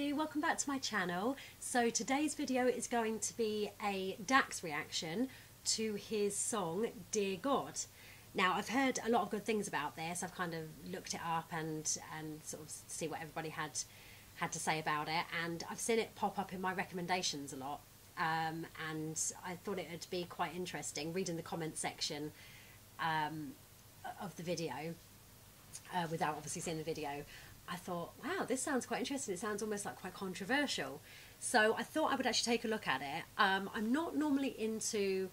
everybody, welcome back to my channel. So today's video is going to be a Dax reaction to his song Dear God. Now I've heard a lot of good things about this. I've kind of looked it up and sort of see what everybody had to say about it, and I've seen it pop up in my recommendations a lot, and I thought it would be quite interesting reading the comment section of the video without obviously seeing the video. I thought, wow, this sounds quite interesting. It sounds almost like quite controversial. So I thought I would actually take a look at it. I'm not normally into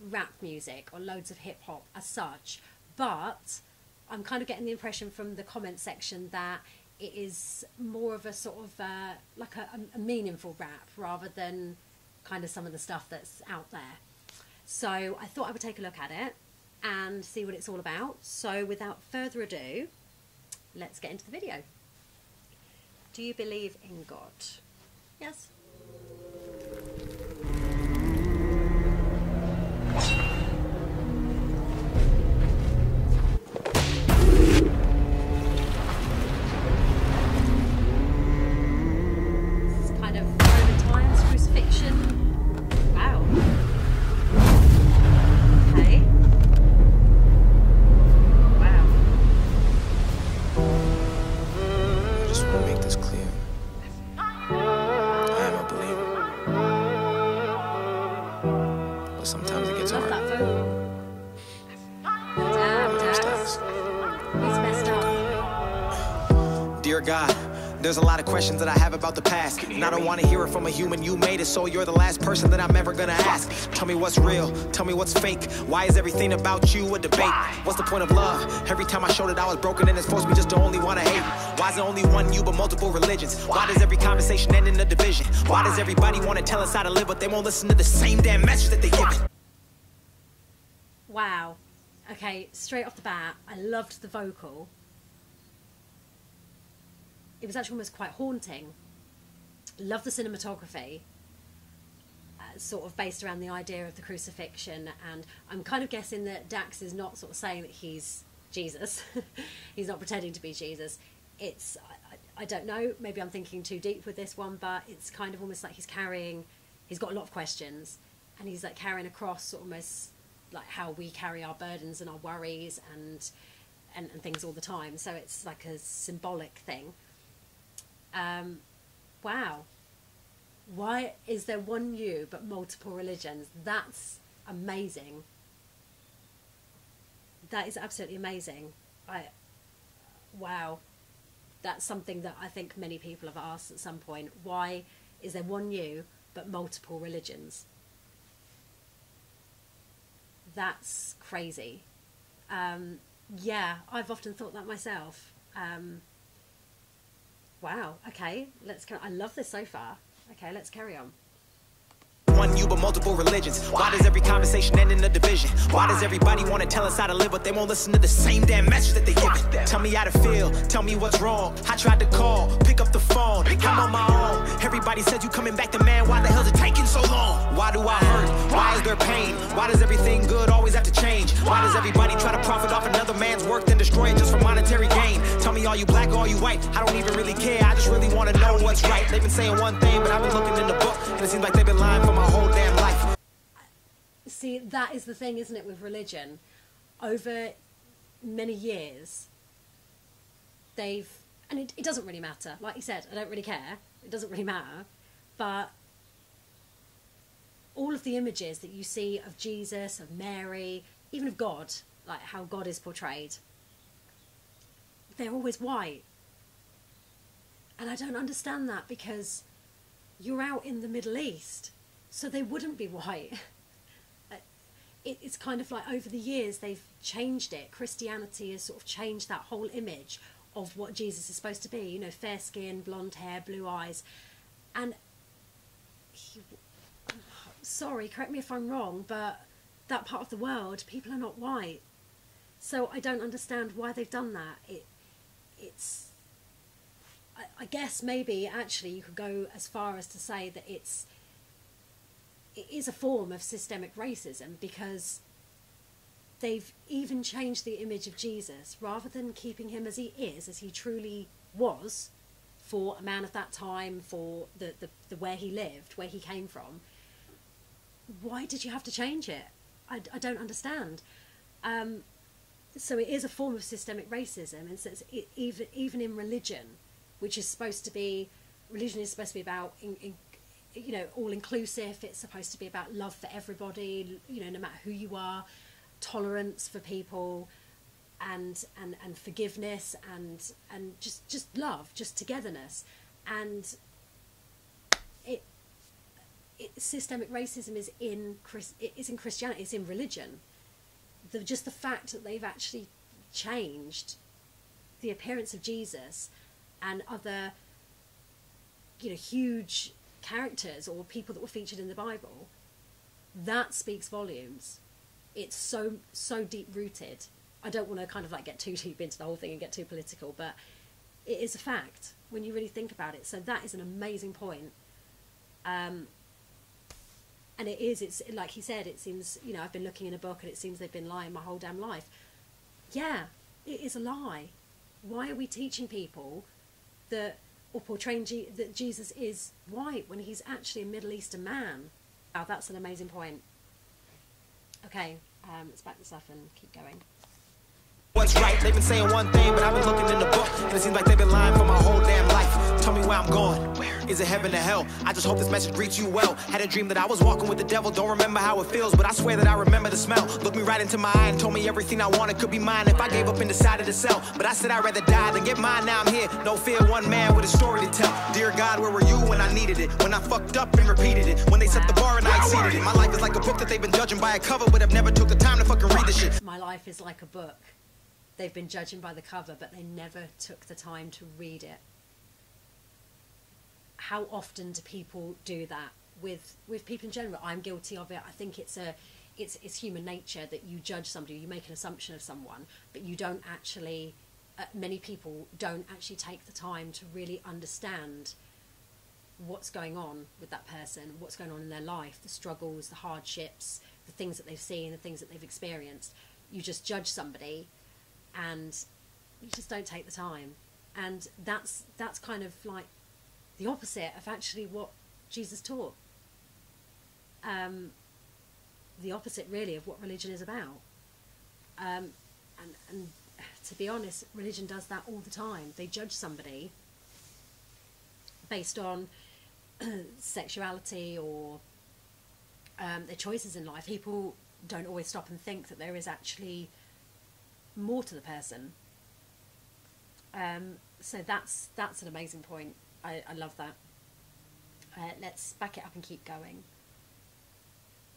rap music or loads of hip hop as such, but I'm kind of getting the impression from the comment section that it is more of a sort of like a meaningful rap rather than kind of some of the stuff that's out there. So I thought I would take a look at it and see what it's all about. So without further ado, let's get into the video. Do you believe in God? Yes. This is kind of Roman times, crucifixion. Wow. Okay. Sometimes it gets hard. Dear God, there's a lot of questions that I have about the past, and I don't want to hear it from a human. You made it, so you're the last person that I'm ever gonna ask. Tell me what's real, tell me what's fake. Why is everything about you a debate? What's the point of love? Every time I showed it I was broken, and it's forced me just to only want to hate. Why is it only one you but multiple religions? Why does every conversation end in a division? Why does everybody want to tell us how to live, but they won't listen to the same damn message that they give it? Wow. Okay, straight off the bat, I loved the vocal. It was actually almost quite haunting. Love the cinematography, sort of based around the idea of the crucifixion. And I'm kind of guessing that Dax is not sort of saying that he's Jesus. He's not pretending to be Jesus. It's, I don't know, maybe I'm thinking too deep with this one, but it's kind of almost like he's got a lot of questions, and he's like carrying across almost like how we carry our burdens and our worries and things all the time. So it's like a symbolic thing. Wow. Why is there one you but multiple religions? That's amazing. That is absolutely amazing. Wow. That's something that I think many people have asked at some point. Why is there one you but multiple religions? That's crazy. Yeah, I've often thought that myself. Wow, okay, I love this so far. Okay, let's carry on. One you but multiple religions. Why does every conversation end in a division? Why does everybody want to tell us how to live, but they won't listen to the same damn message that they give it? Tell me how to feel, tell me what's wrong. I tried to call, pick up the phone, I'm on my own. Everybody said you coming back to man, why the hell's it taking so long? Why do I hurt? Why is there pain? Why does everything good always have to change? Why does everybody try to profit off another man's work then destroy it just for monetary gain? Tell me, are you black or are you white? I don't even really care, I just really want to know what's right. They've been saying one thing, but I've been looking in the book, and it seems like they've been lying for my whole damn life. See, that is the thing, isn't it, with religion? Over many years, and it doesn't really matter. Like you said, I don't really care. It doesn't really matter. But all of the images that you see of Jesus, of Mary, even of God, like how God is portrayed, they're always white. And I don't understand that, because you're out in the Middle East, so they wouldn't be white. It's kind of like over the years they've changed it. Christianity has sort of changed that whole image of what Jesus is supposed to be. You know, fair skin, blonde hair, blue eyes. And sorry, correct me if I'm wrong, but that part of the world, people are not white. So I don't understand why they've done that. I guess maybe actually you could go as far as to say that it is a form of systemic racism, because they've even changed the image of Jesus rather than keeping him as he is, as he truly was for a man of that time, for the where he lived, where he came from. Why did you have to change it? I don't understand. So it is a form of systemic racism, and so even in religion, which is supposed to be, religion is supposed to be about you know, all inclusive. It's supposed to be about love for everybody, you know, no matter who you are, tolerance for people, and forgiveness, and just love, just togetherness. And systemic racism is in Christianity, it's in religion. Just the fact that they've actually changed the appearance of Jesus and other, you know, huge characters or people that were featured in the Bible, that speaks volumes. It's so deep rooted. I don't want to kind of like get too deep into the whole thing and get too political, but it is a fact when you really think about it. So that is an amazing point. And it's like he said, it seems, you know, I've been looking in a book and it seems they've been lying my whole damn life. Yeah, it is a lie. Why are we teaching people that, or portraying that Jesus is white when he's actually a Middle Eastern man? Oh, that's an amazing point. Okay, let's back this up and keep going. What's right? They've been saying one thing, but I've been looking in the book, and it seems like they've been lying for my whole damn life. Tell me where I'm going. Is it heaven or hell? I just hope this message greets you well. Had a dream that I was walking with the devil. Don't remember how it feels, but I swear that I remember the smell. Looked me right into my eye and told me everything I wanted could be mine if I gave up and decided to sell. But I said I'd rather die than get mine. Now I'm here, no fear, one man with a story to tell. Dear God, where were you when I needed it? When I fucked up and repeated it? When they set the bar and I exceeded it? My life is like a book that they've been judging by a cover, but have never took the time to fucking read the shit. My life is like a book. They've been judging by the cover, but they never took the time to read it. How often do people do that with people in general? I'm guilty of it. I think it's human nature that you judge somebody, you make an assumption of someone, but you don't actually, many people don't actually take the time to really understand what's going on with that person, what's going on in their life, the struggles, the hardships, the things that they've seen, the things that they've experienced. You just judge somebody and you just don't take the time. And that's kind of like the opposite of actually what Jesus taught. The opposite really of what religion is about. And to be honest, religion does that all the time. They judge somebody based on sexuality or their choices in life. People don't always stop and think that there is actually more to the person. So that's an amazing point. I love that. Let's back it up and keep going.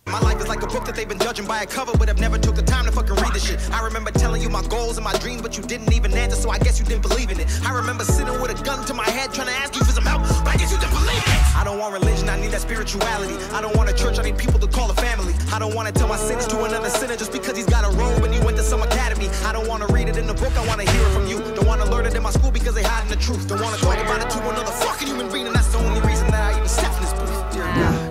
My life is like a book that they've been judging by a cover, but have never took the time to fucking read the shit. I remember telling you my goals and my dreams, but you didn't even answer, so I guess you didn't believe in it. I remember sitting with a gun to my head trying to ask you for some help, but I guess you didn't believe it. I don't want religion, I need that spirituality. I don't want a church, I need people to call a family. I don't want to tell my sins to another sinner just because he's got a robe and he went to some academy. I don't want to read it in the book, I want to hear it from you. Don't want to learn it in my school because they hiding the truth. Don't want to talk about it to another fucking human being, and that's the only reason that I even stepped in this booth. Dear God.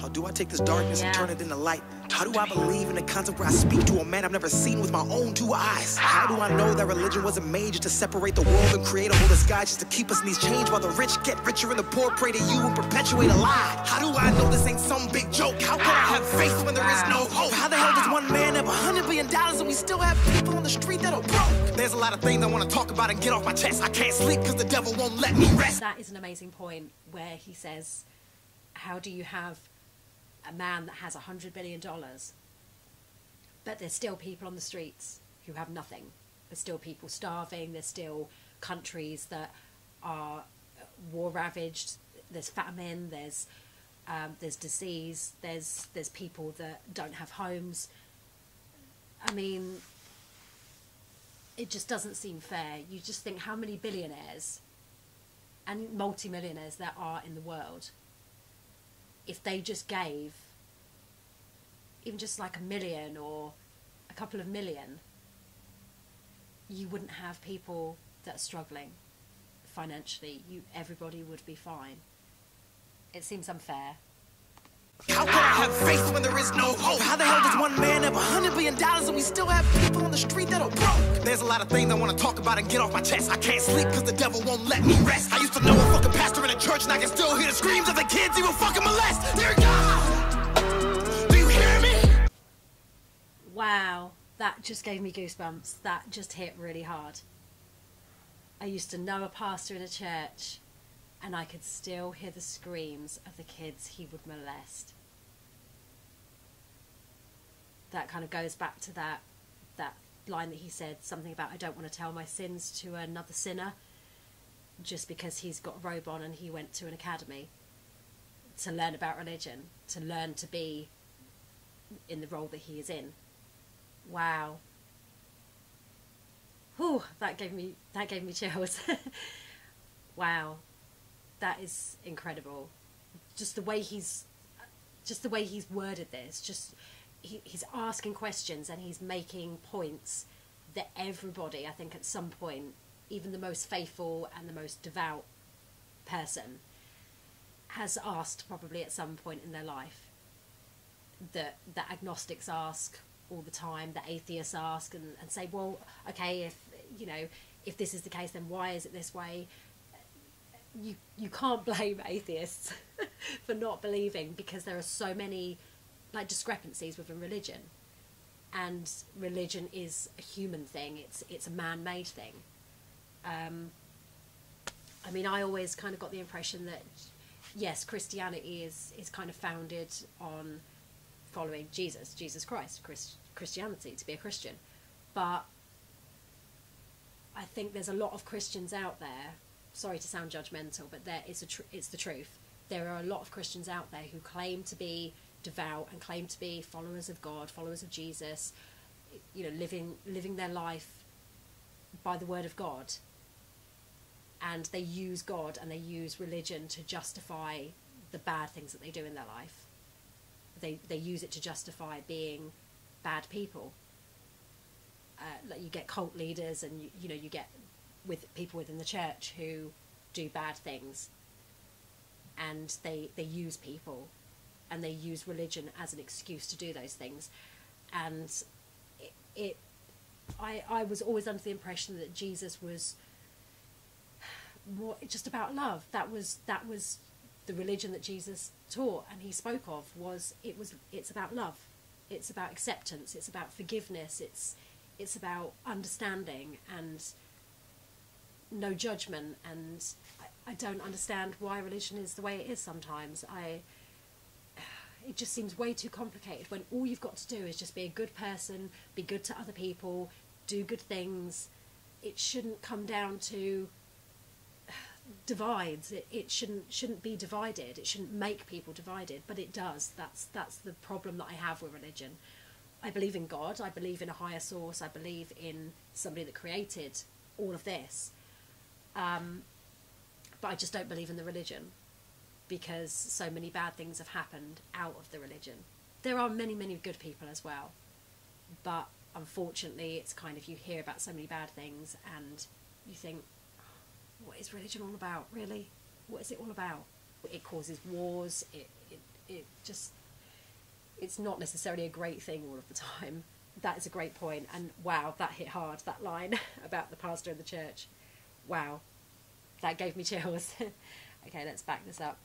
How do I take this darkness and turn it into light? How do I believe in a concept where I speak to a man I've never seen with my own two eyes? How do I know that religion wasn't made just to separate the world and create a whole disguise just to keep us in these chains while the rich get richer and the poor pray to you and perpetuate a lie? How do I know this ain't some big joke? How can I have faith when there is no hope? How the hell does one man have $100 billion and we still have people on the street that are broke? There's a lot of things I want to talk about and get off my chest. I can't sleep because the devil won't let me rest. That is an amazing point where he says, how do you have a man that has $100 billion, but there's still people on the streets who have nothing. There's still people starving. There's still countries that are war ravaged. There's famine. There's disease. There's people that don't have homes. I mean, it just doesn't seem fair. You just think how many billionaires and multi-millionaires there are in the world. If they just gave even just like $1 million or a couple of million, you wouldn't have people that are struggling financially. Everybody would be fine. It seems unfair. How can I have faith when there is no hope? How the hell does one man have $100 billion and we still have people on the street that are broke? There's a lot of things I want to talk about and get off my chest. I can't sleep because the devil won't let me rest. I used to know a fucking pastor in a church and I can still hear the screams of the kids he will fucking molest. Dear God, do you hear me? Wow, that just gave me goosebumps. That just hit really hard. I used to know a pastor in a church and I could still hear the screams of the kids he would molest. That kind of goes back to that line that he said, something about, I don't want to tell my sins to another sinner just because he's got a robe on and he went to an academy to learn about religion, to learn to be in the role that he is in. Wow. Whew, that gave me chills. Wow. That is incredible. Just the way he's worded this, he's asking questions and he's making points that everybody, I think at some point, even the most faithful and the most devout person, has asked probably at some point in their life, that agnostics ask all the time, that atheists ask and say, well, okay, if this is the case, then why is it this way? You can't blame atheists for not believing, because there are so many discrepancies within religion, and religion is a human thing. It's a man-made thing. I mean, I always kind of got the impression that yes, Christianity is kind of founded on following Jesus Christ, Christianity, to be a Christian. But I think there's a lot of Christians out there, sorry to sound judgmental, but it's the truth. There are a lot of Christians out there who claim to be devout and claim to be followers of God, followers of Jesus, living their life by the word of God, and they use God and they use religion to justify the bad things that they do in their life. They use it to justify being bad people. You get cult leaders, and you get with people within the church who do bad things, and they use people and they use religion as an excuse to do those things. And I was always under the impression that Jesus was more just about love. That was the religion that Jesus taught and he spoke of. It's about love, it's about acceptance, it's about forgiveness, it's about understanding and no judgment. And I don't understand why religion is the way it is sometimes. It just seems way too complicated when all you've got to do is just be a good person, be good to other people, do good things. It shouldn't come down to divides. It shouldn't be divided. It shouldn't make people divided, but it does. That's the problem that I have with religion. I believe in God, I believe in a higher source, I believe in somebody that created all of this, but I just don't believe in the religion, because so many bad things have happened out of the religion. There are many, many good people as well, but unfortunately it's kind of, you hear about so many bad things and you think, what is religion all about, really? What is it all about? It causes wars, it just, it's not necessarily a great thing all of the time. That is a great point, and wow, that hit hard, that line about the pastor in the church. Wow, that gave me chills. Okay, let's back this up.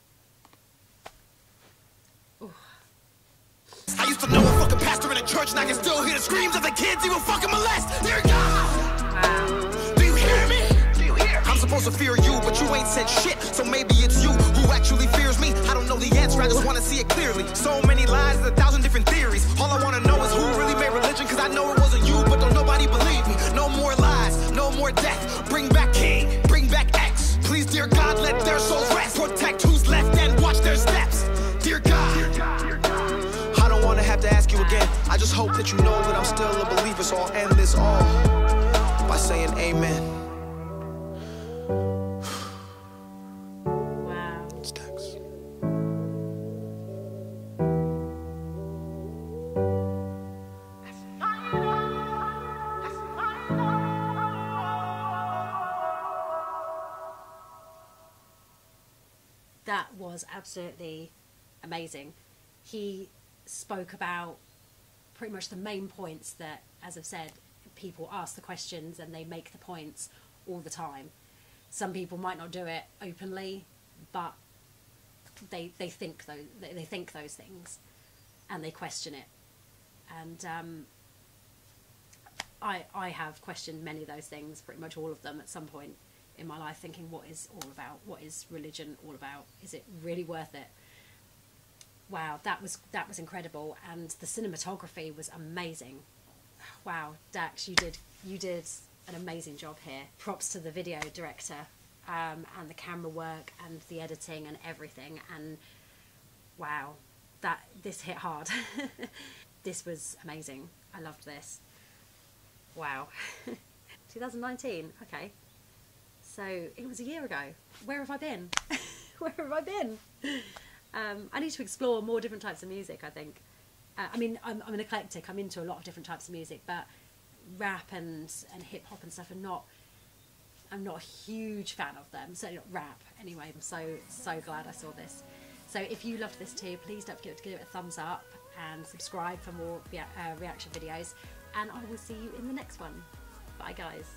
Ooh. I used to know a fucking pastor in a church and I can still hear the screams of the kids he will fucking molest. Dear God! Wow. Do you hear me? I'm supposed to fear you, but you ain't said shit, so maybe it's you who actually fears me. I don't know the answer, I just want to see it clearly. So many lies, 1,000 different theories. All I want to know is who really made religion, cause I know it wasn't you, but don't nobody believe me. No more lies, no more death. Bring back King, bring back X. Please, dear God, let their souls rest. Protect who's left and watch their steps. Dear God, I don't want to have to ask you again. I just hope that you know that I'm still a believer, so I'll end this all by saying amen. Wow. Stacks. That was absolutely amazing. he spoke about pretty much the main points that, as I've said, people ask the questions and they make the points all the time. Some people might not do it openly, but they think those things, and they question it. And I have questioned many of those things, pretty much all of them at some point in my life, thinking, what is religion all about? Is it really worth it? Wow, that was incredible, and the cinematography was amazing. Wow, Dax, you did an amazing job here. Props to the video director, and the camera work and the editing and everything. And wow, this hit hard. This was amazing. I loved this. Wow. 2019. Okay, so it was a year ago. Where have I been? Where have I been? I need to explore more different types of music, I think. I mean, I'm an eclectic. I'm into a lot of different types of music, but rap and hip hop and stuff I'm not a huge fan of them. Certainly not rap. Anyway, I'm so glad I saw this. So if you loved this too, please don't forget to give it a thumbs up and subscribe for more reaction videos. And I will see you in the next one. Bye, guys.